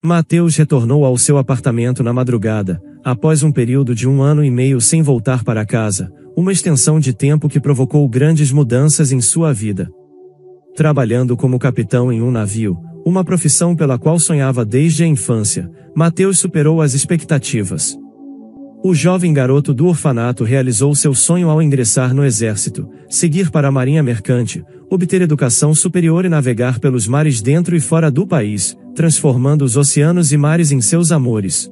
Mateus retornou ao seu apartamento na madrugada, após um período de 1 ano e meio sem voltar para casa, uma extensão de tempo que provocou grandes mudanças em sua vida. Trabalhando como capitão em um navio, uma profissão pela qual sonhava desde a infância, Mateus superou as expectativas. O jovem garoto do orfanato realizou seu sonho ao ingressar no exército, seguir para a marinha mercante, obter educação superior e navegar pelos mares dentro e fora do país, transformando os oceanos e mares em seus amores.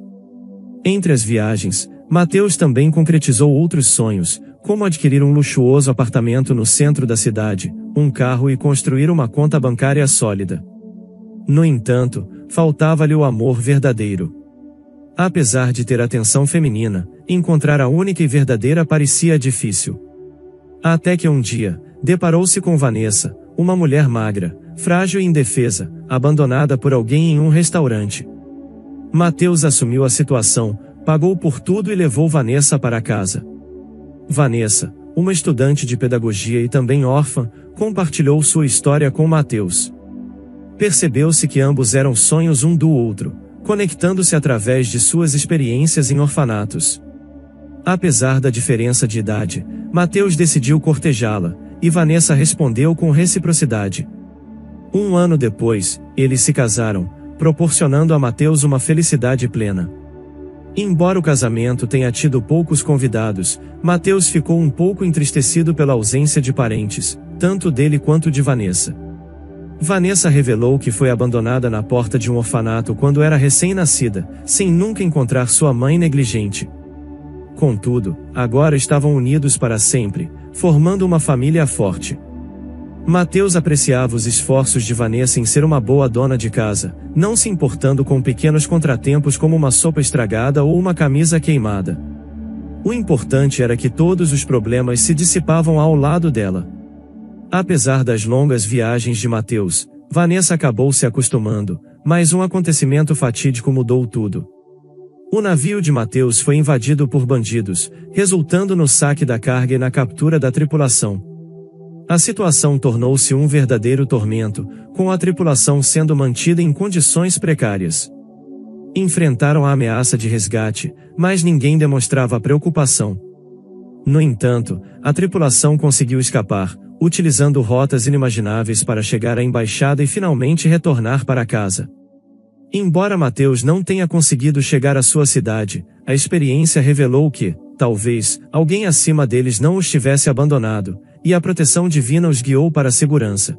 Entre as viagens, Mateus também concretizou outros sonhos, como adquirir um luxuoso apartamento no centro da cidade, um carro e construir uma conta bancária sólida. No entanto, faltava-lhe o amor verdadeiro. Apesar de ter atenção feminina, encontrar a única e verdadeira parecia difícil. Até que um dia, deparou-se com Vanessa, uma mulher magra, frágil e indefesa, abandonada por alguém em um restaurante. Mateus assumiu a situação, pagou por tudo e levou Vanessa para casa. Vanessa, uma estudante de pedagogia e também órfã, compartilhou sua história com Mateus. Percebeu-se que ambos eram sonhos um do outro, conectando-se através de suas experiências em orfanatos. Apesar da diferença de idade, Mateus decidiu cortejá-la, e Vanessa respondeu com reciprocidade. 1 ano depois, eles se casaram, proporcionando a Mateus uma felicidade plena. Embora o casamento tenha tido poucos convidados, Mateus ficou um pouco entristecido pela ausência de parentes, tanto dele quanto de Vanessa. Vanessa revelou que foi abandonada na porta de um orfanato quando era recém-nascida, sem nunca encontrar sua mãe negligente. Contudo, agora estavam unidos para sempre, formando uma família forte. Mateus apreciava os esforços de Vanessa em ser uma boa dona de casa, não se importando com pequenos contratempos como uma sopa estragada ou uma camisa queimada. O importante era que todos os problemas se dissipavam ao lado dela. Apesar das longas viagens de Mateus, Vanessa acabou se acostumando, mas um acontecimento fatídico mudou tudo. O navio de Mateus foi invadido por bandidos, resultando no saque da carga e na captura da tripulação. A situação tornou-se um verdadeiro tormento, com a tripulação sendo mantida em condições precárias. Enfrentaram a ameaça de resgate, mas ninguém demonstrava preocupação. No entanto, a tripulação conseguiu escapar, utilizando rotas inimagináveis para chegar à embaixada e finalmente retornar para casa. Embora Mateus não tenha conseguido chegar à sua cidade, a experiência revelou que, talvez, alguém acima deles não os tivesse abandonado, e a proteção divina os guiou para a segurança.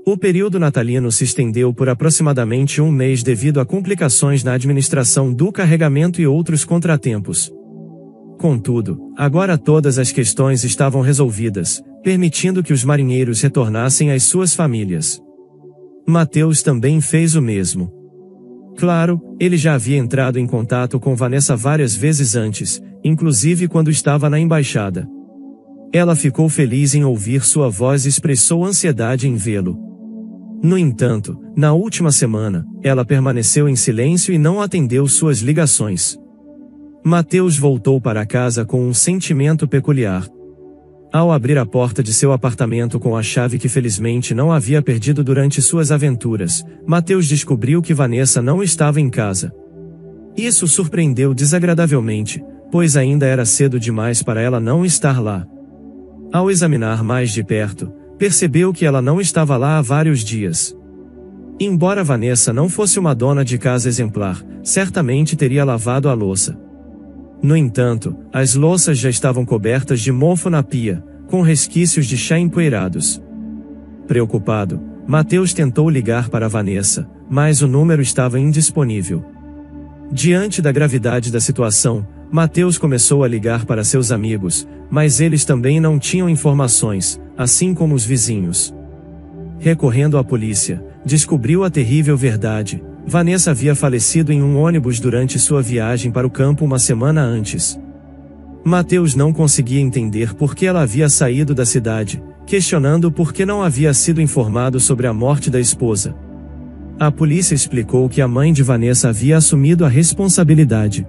O período natalino se estendeu por aproximadamente 1 mês devido a complicações na administração do carregamento e outros contratempos. Contudo, agora todas as questões estavam resolvidas, permitindo que os marinheiros retornassem às suas famílias. Mateus também fez o mesmo. Claro, ele já havia entrado em contato com Vanessa várias vezes antes, inclusive quando estava na embaixada. Ela ficou feliz em ouvir sua voz e expressou ansiedade em vê-lo. No entanto, na última semana, ela permaneceu em silêncio e não atendeu suas ligações. Mateus voltou para casa com um sentimento peculiar. Ao abrir a porta de seu apartamento com a chave que felizmente não havia perdido durante suas aventuras, Mateus descobriu que Vanessa não estava em casa. Isso surpreendeu desagradavelmente, pois ainda era cedo demais para ela não estar lá. Ao examinar mais de perto, percebeu que ela não estava lá há vários dias. Embora Vanessa não fosse uma dona de casa exemplar, certamente teria lavado a louça. No entanto, as louças já estavam cobertas de mofo na pia, com resquícios de chá empoeirados. Preocupado, Mateus tentou ligar para Vanessa, mas o número estava indisponível. Diante da gravidade da situação, Mateus começou a ligar para seus amigos, mas eles também não tinham informações, assim como os vizinhos. Recorrendo à polícia, descobriu a terrível verdade: Vanessa havia falecido em um ônibus durante sua viagem para o campo uma semana antes. Mateus não conseguia entender por que ela havia saído da cidade, questionando por que não havia sido informado sobre a morte da esposa. A polícia explicou que a mãe de Vanessa havia assumido a responsabilidade.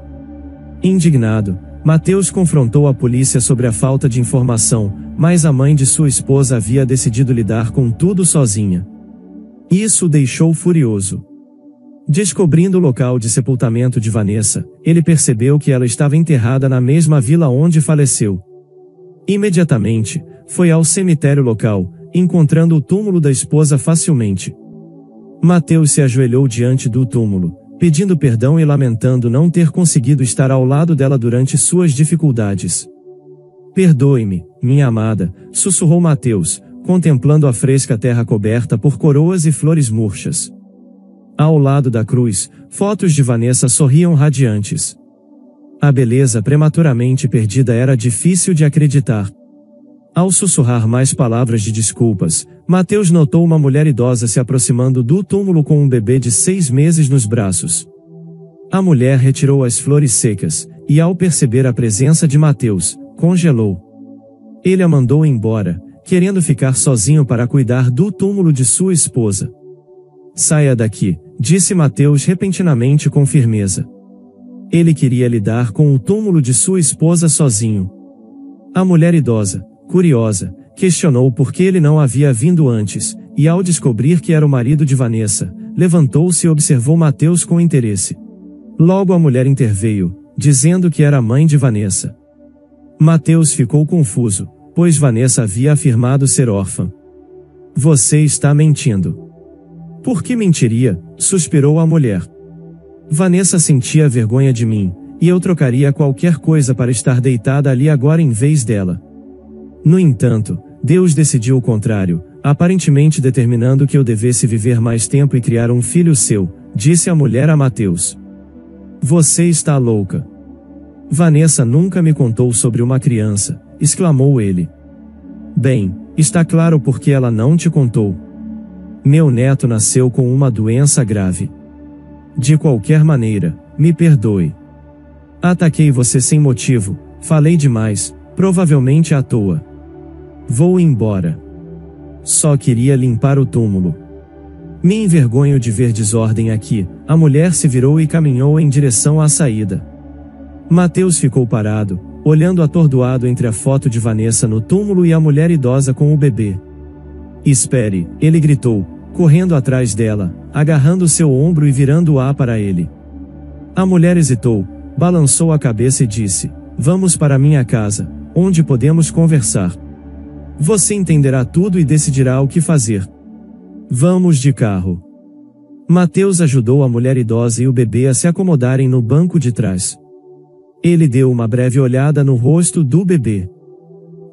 Indignado, Mateus confrontou a polícia sobre a falta de informação, mas a mãe de sua esposa havia decidido lidar com tudo sozinha. Isso o deixou furioso. Descobrindo o local de sepultamento de Vanessa, ele percebeu que ela estava enterrada na mesma vila onde faleceu. Imediatamente, foi ao cemitério local, encontrando o túmulo da esposa facilmente. Mateus se ajoelhou diante do túmulo, pedindo perdão e lamentando não ter conseguido estar ao lado dela durante suas dificuldades. Perdoe-me, minha amada, sussurrou Mateus, contemplando a fresca terra coberta por coroas e flores murchas. Ao lado da cruz, fotos de Vanessa sorriam radiantes. A beleza prematuramente perdida era difícil de acreditar. Ao sussurrar mais palavras de desculpas, Mateus notou uma mulher idosa se aproximando do túmulo com um bebê de 6 meses nos braços. A mulher retirou as flores secas, e ao perceber a presença de Mateus, congelou. Ele a mandou embora, querendo ficar sozinho para cuidar do túmulo de sua esposa. Saia daqui, disse Mateus repentinamente com firmeza. Ele queria lidar com o túmulo de sua esposa sozinho. A mulher idosa, curiosa, questionou por que ele não havia vindo antes, e ao descobrir que era o marido de Vanessa, levantou-se e observou Mateus com interesse. Logo a mulher interveio, dizendo que era a mãe de Vanessa. Mateus ficou confuso, pois Vanessa havia afirmado ser órfã. Você está mentindo. Por que mentiria? Suspirou a mulher. Vanessa sentia vergonha de mim, e eu trocaria qualquer coisa para estar deitada ali agora em vez dela. No entanto, Deus decidiu o contrário, aparentemente determinando que eu devesse viver mais tempo e criar um filho seu, disse a mulher a Mateus. Você está louca. Vanessa nunca me contou sobre uma criança, exclamou ele. Bem, está claro porque ela não te contou. Meu neto nasceu com uma doença grave. De qualquer maneira, me perdoe. Ataquei você sem motivo, falei demais, provavelmente à toa. Vou embora. Só queria limpar o túmulo. Me envergonho de ver desordem aqui. A mulher se virou e caminhou em direção à saída. Mateus ficou parado, olhando atordoado entre a foto de Vanessa no túmulo e a mulher idosa com o bebê. Espere, ele gritou, correndo atrás dela, agarrando seu ombro e virando-a para ele. A mulher hesitou, balançou a cabeça e disse, vamos para minha casa, onde podemos conversar. Você entenderá tudo e decidirá o que fazer. Vamos de carro. Mateus ajudou a mulher idosa e o bebê a se acomodarem no banco de trás. Ele deu uma breve olhada no rosto do bebê.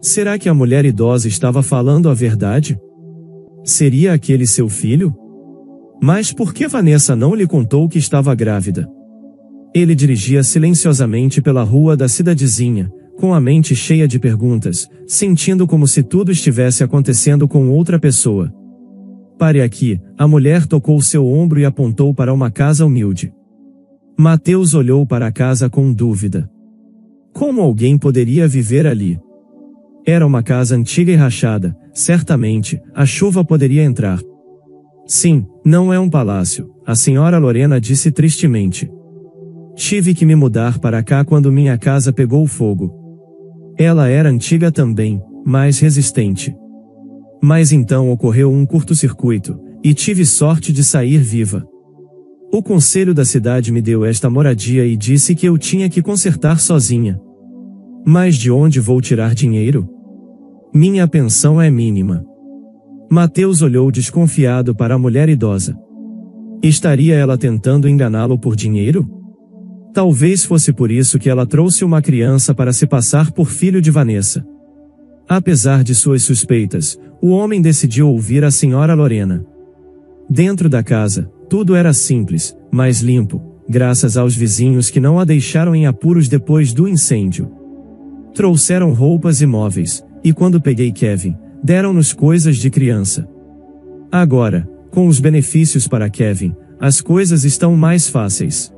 Será que a mulher idosa estava falando a verdade? Seria aquele seu filho? Mas por que Vanessa não lhe contou que estava grávida? Ele dirigia silenciosamente pela rua da cidadezinha, com a mente cheia de perguntas, sentindo como se tudo estivesse acontecendo com outra pessoa. Pare aqui, a mulher tocou seu ombro e apontou para uma casa humilde. Mateus olhou para a casa com dúvida. Como alguém poderia viver ali? Era uma casa antiga e rachada, certamente, a chuva poderia entrar. Sim, não é um palácio, a senhora Lorena disse tristemente. Tive que me mudar para cá quando minha casa pegou fogo. Ela era antiga também, mas resistente. Mas então ocorreu um curto-circuito, e tive sorte de sair viva. O conselho da cidade me deu esta moradia e disse que eu tinha que consertar sozinha. Mas de onde vou tirar dinheiro? Minha pensão é mínima. Mateus olhou desconfiado para a mulher idosa. Estaria ela tentando enganá-lo por dinheiro? Talvez fosse por isso que ela trouxe uma criança para se passar por filho de Vanessa. Apesar de suas suspeitas, o homem decidiu ouvir a senhora Lorena. Dentro da casa, tudo era simples, mas limpo, graças aos vizinhos que não a deixaram em apuros depois do incêndio. Trouxeram roupas e móveis, e quando peguei Kevin, deram-nos coisas de criança. Agora, com os benefícios para Kevin, as coisas estão mais fáceis.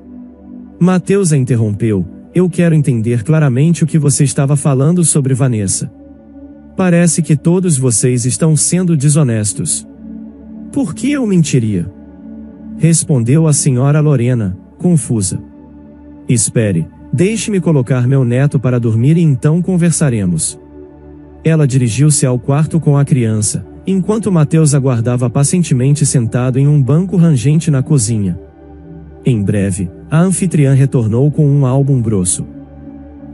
Mateus a interrompeu, eu quero entender claramente o que você estava falando sobre Vanessa. Parece que todos vocês estão sendo desonestos. Por que eu mentiria? Respondeu a senhora Lorena, confusa. Espere, deixe-me colocar meu neto para dormir e então conversaremos. Ela dirigiu-se ao quarto com a criança, enquanto Mateus aguardava pacientemente sentado em um banco rangente na cozinha. Em breve, a anfitriã retornou com um álbum grosso.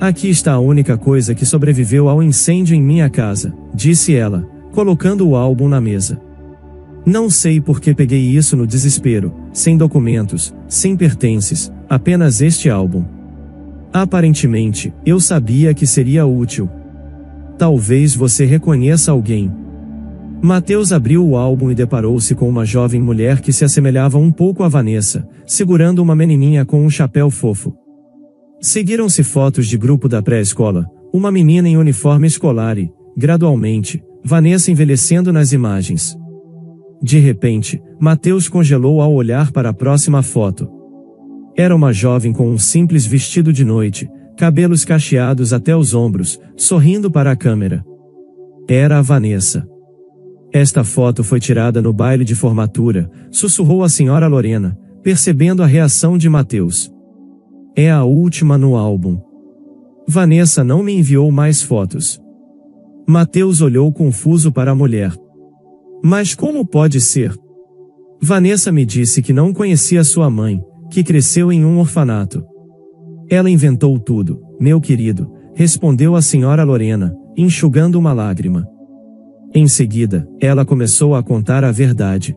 Aqui está a única coisa que sobreviveu ao incêndio em minha casa, disse ela, colocando o álbum na mesa. Não sei por que peguei isso no desespero, sem documentos, sem pertences, apenas este álbum. Aparentemente, eu sabia que seria útil. Talvez você reconheça alguém. Mateus abriu o álbum e deparou-se com uma jovem mulher que se assemelhava um pouco a Vanessa, segurando uma menininha com um chapéu fofo. Seguiram-se fotos de grupo da pré-escola, uma menina em uniforme escolar e, gradualmente, Vanessa envelhecendo nas imagens. De repente, Mateus congelou ao olhar para a próxima foto. Era uma jovem com um simples vestido de noite, cabelos cacheados até os ombros, sorrindo para a câmera. Era a Vanessa. Esta foto foi tirada no baile de formatura, sussurrou a senhora Lorena, percebendo a reação de Mateus. É a última no álbum. Vanessa não me enviou mais fotos. Mateus olhou confuso para a mulher. Mas como pode ser? Vanessa me disse que não conhecia sua mãe, que cresceu em um orfanato. Ela inventou tudo, meu querido, respondeu a senhora Lorena, enxugando uma lágrima. Em seguida, ela começou a contar a verdade.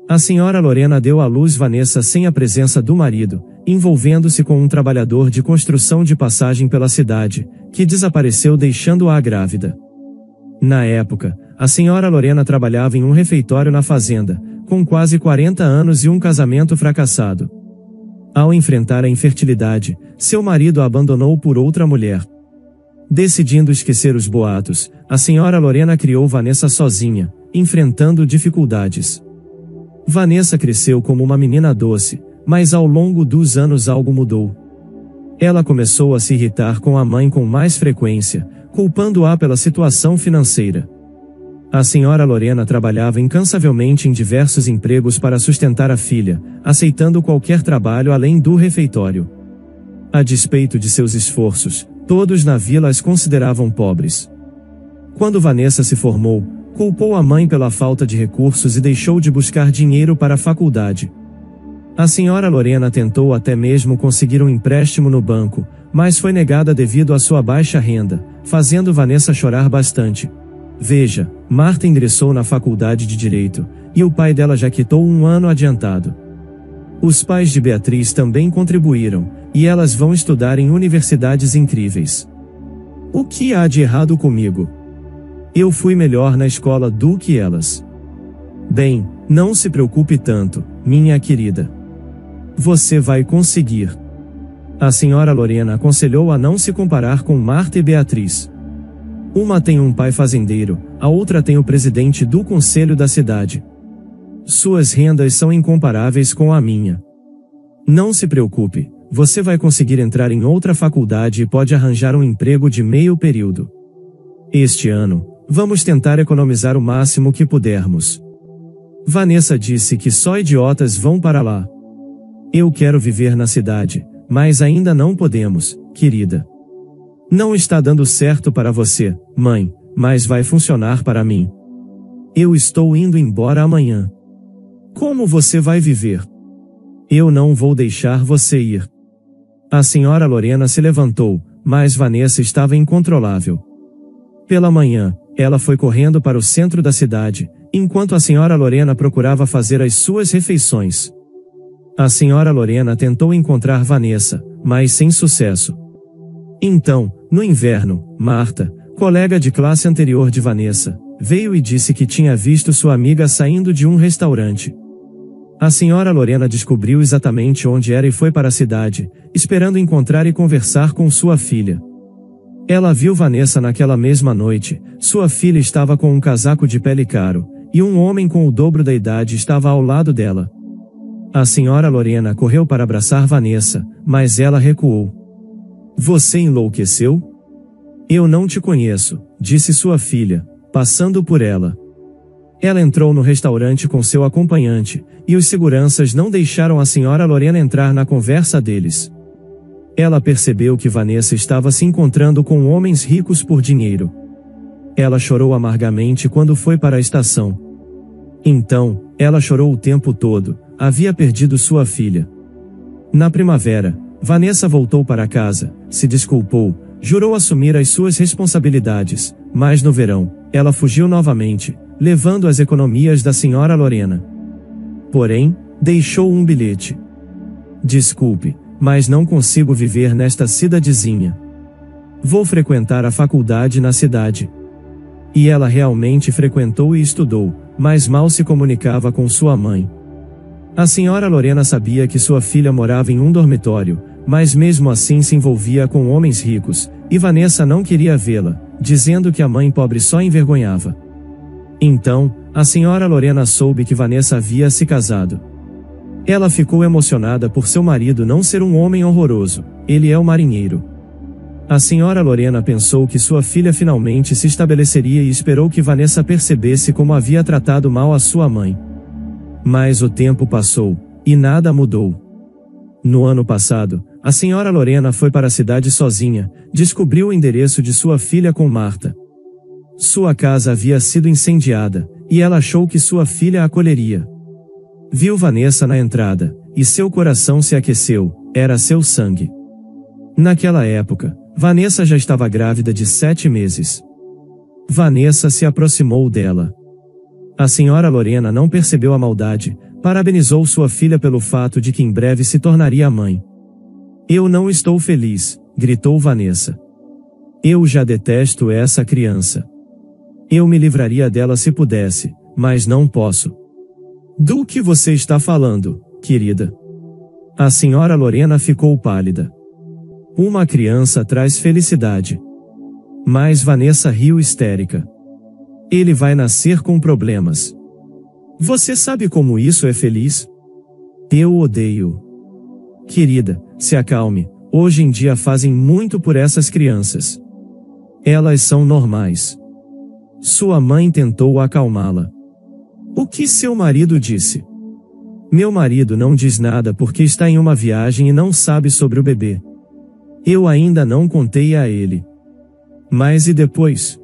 A senhora Lorena deu à luz Vanessa sem a presença do marido, envolvendo-se com um trabalhador de construção de passagem pela cidade, que desapareceu deixando-a grávida. Na época, a senhora Lorena trabalhava em um refeitório na fazenda, com quase 40 anos e um casamento fracassado. Ao enfrentar a infertilidade, seu marido a abandonou por outra mulher. Decidindo esquecer os boatos, a senhora Lorena criou Vanessa sozinha, enfrentando dificuldades. Vanessa cresceu como uma menina doce, mas ao longo dos anos algo mudou. Ela começou a se irritar com a mãe com mais frequência, culpando-a pela situação financeira. A senhora Lorena trabalhava incansavelmente em diversos empregos para sustentar a filha, aceitando qualquer trabalho além do refeitório. A despeito de seus esforços, todos na vila as consideravam pobres. Quando Vanessa se formou, culpou a mãe pela falta de recursos e deixou de buscar dinheiro para a faculdade. A senhora Lorena tentou até mesmo conseguir um empréstimo no banco, mas foi negada devido à sua baixa renda, fazendo Vanessa chorar bastante. Veja, Marta ingressou na faculdade de Direito, e o pai dela já quitou um ano adiantado. Os pais de Beatriz também contribuíram, e elas vão estudar em universidades incríveis. O que há de errado comigo? Eu fui melhor na escola do que elas. Bem, não se preocupe tanto, minha querida. Você vai conseguir. A senhora Lorena aconselhou a não se comparar com Marta e Beatriz. Uma tem um pai fazendeiro, a outra tem o presidente do conselho da cidade. Suas rendas são incomparáveis com a minha. Não se preocupe, você vai conseguir entrar em outra faculdade e pode arranjar um emprego de meio período. Este ano, vamos tentar economizar o máximo que pudermos. Vanessa disse que só idiotas vão para lá. Eu quero viver na cidade, mas ainda não podemos, querida. Não está dando certo para você, mãe, mas vai funcionar para mim. Eu estou indo embora amanhã. Como você vai viver? Eu não vou deixar você ir. A senhora Lorena se levantou, mas Vanessa estava incontrolável. Pela manhã, ela foi correndo para o centro da cidade, enquanto a senhora Lorena procurava fazer as suas refeições. A senhora Lorena tentou encontrar Vanessa, mas sem sucesso. Então, no inverno, Marta, colega de classe anterior de Vanessa, veio e disse que tinha visto sua amiga saindo de um restaurante. A senhora Lorena descobriu exatamente onde era e foi para a cidade, esperando encontrar e conversar com sua filha. Ela viu Vanessa naquela mesma noite, sua filha estava com um casaco de pele caro, e um homem com o dobro da idade estava ao lado dela. A senhora Lorena correu para abraçar Vanessa, mas ela recuou. Você enlouqueceu? Eu não te conheço, disse sua filha, passando por ela. Ela entrou no restaurante com seu acompanhante, e os seguranças não deixaram a senhora Lorena entrar na conversa deles. Ela percebeu que Vanessa estava se encontrando com homens ricos por dinheiro. Ela chorou amargamente quando foi para a estação. Então, ela chorou o tempo todo, havia perdido sua filha. Na primavera, Vanessa voltou para casa, se desculpou, jurou assumir as suas responsabilidades, mas no verão, ela fugiu novamente, levando as economias da senhora Lorena. Porém, deixou um bilhete. Desculpe, mas não consigo viver nesta cidadezinha. Vou frequentar a faculdade na cidade. E ela realmente frequentou e estudou, mas mal se comunicava com sua mãe. A senhora Lorena sabia que sua filha morava em um dormitório, mas mesmo assim se envolvia com homens ricos, e Vanessa não queria vê-la, dizendo que a mãe pobre só envergonhava. Então, a senhora Lorena soube que Vanessa havia se casado. Ela ficou emocionada por seu marido não ser um homem horroroso, ele é o marinheiro. A senhora Lorena pensou que sua filha finalmente se estabeleceria e esperou que Vanessa percebesse como havia tratado mal a sua mãe. Mas o tempo passou, e nada mudou. No ano passado, a senhora Lorena foi para a cidade sozinha, descobriu o endereço de sua filha com Marta. Sua casa havia sido incendiada, e ela achou que sua filha a acolheria. Viu Vanessa na entrada, e seu coração se aqueceu, era seu sangue. Naquela época, Vanessa já estava grávida de 7 meses. Vanessa se aproximou dela. A senhora Lorena não percebeu a maldade, parabenizou sua filha pelo fato de que em breve se tornaria mãe. Eu não estou feliz, gritou Vanessa. Eu já detesto essa criança. Eu me livraria dela se pudesse, mas não posso. Do que você está falando, querida? A senhora Lorena ficou pálida. Uma criança traz felicidade. Mas Vanessa riu histérica. Ele vai nascer com problemas. Você sabe como isso é feliz? Eu odeio. Querida, se acalme, hoje em dia fazem muito por essas crianças. Elas são normais. Sua mãe tentou acalmá-la. O que seu marido disse? Meu marido não diz nada porque está em uma viagem e não sabe sobre o bebê. Eu ainda não contei a ele. Mas e depois?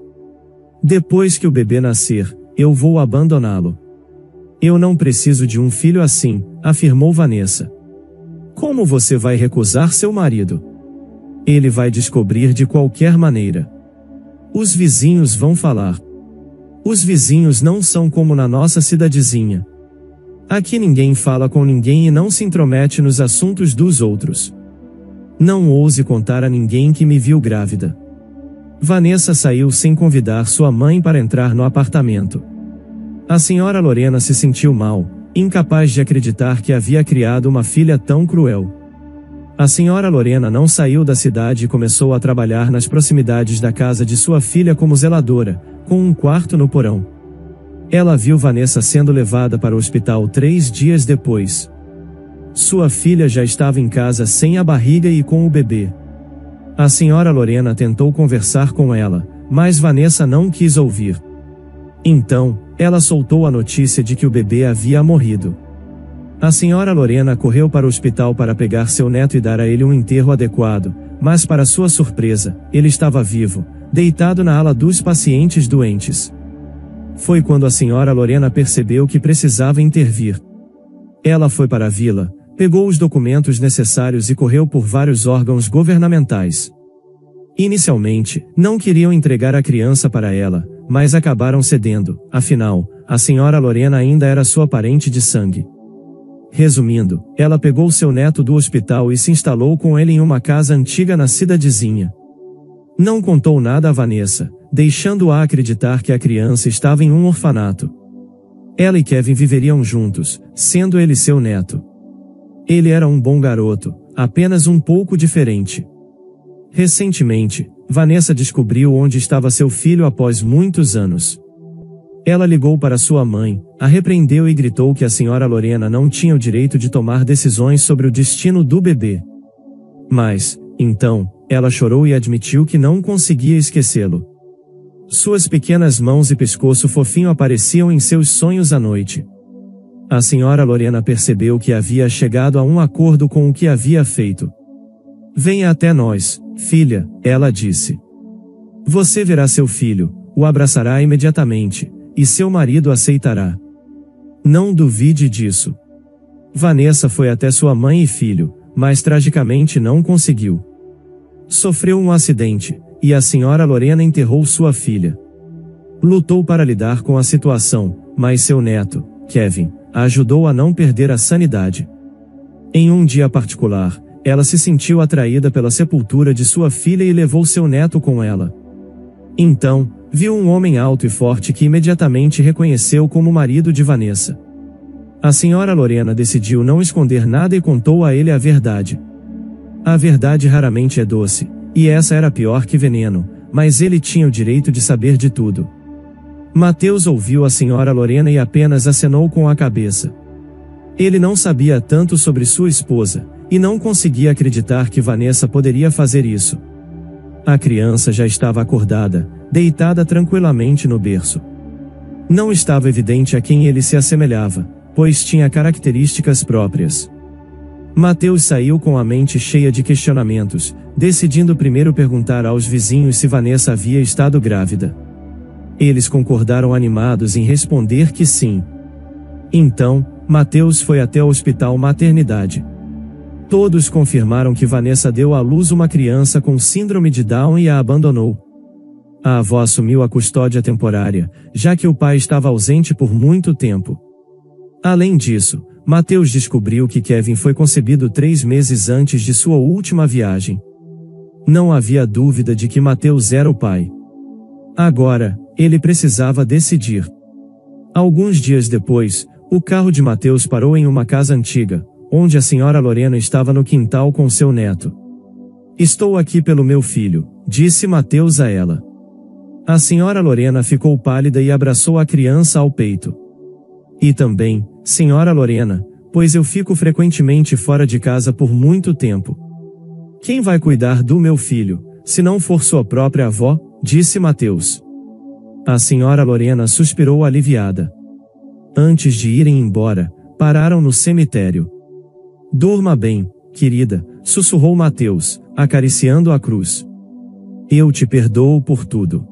Depois que o bebê nascer, eu vou abandoná-lo. Eu não preciso de um filho assim, afirmou Vanessa. Como você vai recusar seu marido? Ele vai descobrir de qualquer maneira. Os vizinhos vão falar. Os vizinhos não são como na nossa cidadezinha. Aqui ninguém fala com ninguém e não se intromete nos assuntos dos outros. Não ouse contar a ninguém que me viu grávida. Vanessa saiu sem convidar sua mãe para entrar no apartamento. A senhora Lorena se sentiu mal, incapaz de acreditar que havia criado uma filha tão cruel. A senhora Lorena não saiu da cidade e começou a trabalhar nas proximidades da casa de sua filha como zeladora, com um quarto no porão. Ela viu Vanessa sendo levada para o hospital 3 dias depois. Sua filha já estava em casa sem a barriga e com o bebê. A senhora Lorena tentou conversar com ela, mas Vanessa não quis ouvir. Então, ela soltou a notícia de que o bebê havia morrido. A senhora Lorena correu para o hospital para pegar seu neto e dar a ele um enterro adequado, mas para sua surpresa, ele estava vivo, deitado na ala dos pacientes doentes. Foi quando a senhora Lorena percebeu que precisava intervir. Ela foi para a vila, pegou os documentos necessários e correu por vários órgãos governamentais. Inicialmente, não queriam entregar a criança para ela, mas acabaram cedendo, afinal, a senhora Lorena ainda era sua parente de sangue. Resumindo, ela pegou seu neto do hospital e se instalou com ele em uma casa antiga na cidadezinha. Não contou nada a Vanessa, deixando-a acreditar que a criança estava em um orfanato. Ela e Kevin viveriam juntos, sendo ele seu neto. Ele era um bom garoto, apenas um pouco diferente. Recentemente, Vanessa descobriu onde estava seu filho após muitos anos. Ela ligou para sua mãe, a repreendeu e gritou que a senhora Lorena não tinha o direito de tomar decisões sobre o destino do bebê. Mas, então, ela chorou e admitiu que não conseguia esquecê-lo. Suas pequenas mãos e pescoço fofinho apareciam em seus sonhos à noite. A senhora Lorena percebeu que havia chegado a um acordo com o que havia feito. Venha até nós, filha, ela disse. Você verá seu filho, o abraçará imediatamente, e seu marido aceitará. Não duvide disso. Vanessa foi até sua mãe e filho, mas tragicamente não conseguiu. Sofreu um acidente, e a senhora Lorena enterrou sua filha. Lutou para lidar com a situação, mas seu neto, Kevin, a ajudou a não perder a sanidade. Em um dia particular, ela se sentiu atraída pela sepultura de sua filha e levou seu neto com ela. Então, viu um homem alto e forte que imediatamente reconheceu como o marido de Vanessa. A senhora Lorena decidiu não esconder nada e contou a ele a verdade. A verdade raramente é doce, e essa era pior que veneno, mas ele tinha o direito de saber de tudo. Mateus ouviu a senhora Lorena e apenas acenou com a cabeça. Ele não sabia tanto sobre sua esposa, e não conseguia acreditar que Vanessa poderia fazer isso. A criança já estava acordada, deitada tranquilamente no berço. Não estava evidente a quem ele se assemelhava, pois tinha características próprias. Mateus saiu com a mente cheia de questionamentos, decidindo primeiro perguntar aos vizinhos se Vanessa havia estado grávida. Eles concordaram animados em responder que sim. Então, Mateus foi até o hospital maternidade. Todos confirmaram que Vanessa deu à luz uma criança com síndrome de Down e a abandonou. A avó assumiu a custódia temporária, já que o pai estava ausente por muito tempo. Além disso, Mateus descobriu que Kevin foi concebido 3 meses antes de sua última viagem. Não havia dúvida de que Mateus era o pai. Agora, ele precisava decidir. Alguns dias depois, o carro de Mateus parou em uma casa antiga, onde a senhora Lorena estava no quintal com seu neto. "Estou aqui pelo meu filho", disse Mateus a ela. A senhora Lorena ficou pálida e abraçou a criança ao peito. "E também, senhora Lorena, pois eu fico frequentemente fora de casa por muito tempo. Quem vai cuidar do meu filho, se não for sua própria avó?", disse Mateus. A senhora Lorena suspirou aliviada. Antes de irem embora, pararam no cemitério. "Durma bem, querida", sussurrou Mateus, acariciando a cruz. "Eu te perdoo por tudo.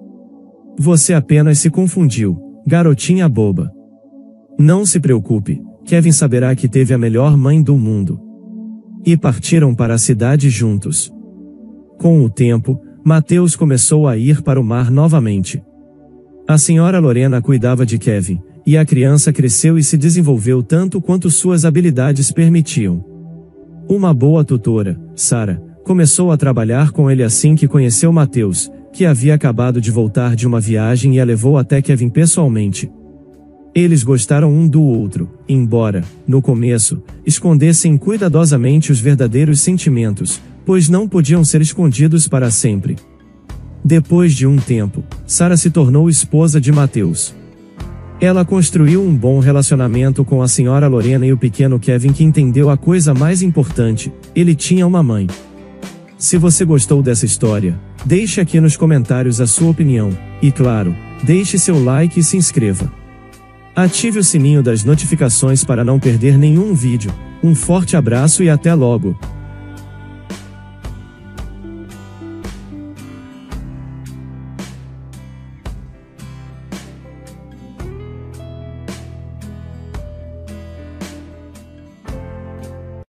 Você apenas se confundiu, garotinha boba. Não se preocupe, Kevin saberá que teve a melhor mãe do mundo." E partiram para a cidade juntos. Com o tempo, Mateus começou a ir para o mar novamente. A senhora Lorena cuidava de Kevin, e a criança cresceu e se desenvolveu tanto quanto suas habilidades permitiam. Uma boa tutora, Sarah, começou a trabalhar com ele assim que conheceu Mateus, que havia acabado de voltar de uma viagem e a levou até Kevin pessoalmente. Eles gostaram um do outro, embora, no começo, escondessem cuidadosamente os verdadeiros sentimentos, pois não podiam ser escondidos para sempre. Depois de um tempo, Sarah se tornou esposa de Mateus. Ela construiu um bom relacionamento com a senhora Lorena e o pequeno Kevin, que entendeu a coisa mais importante: ele tinha uma mãe. Se você gostou dessa história, deixe aqui nos comentários a sua opinião, e claro, deixe seu like e se inscreva. Ative o sininho das notificações para não perder nenhum vídeo. Um forte abraço e até logo!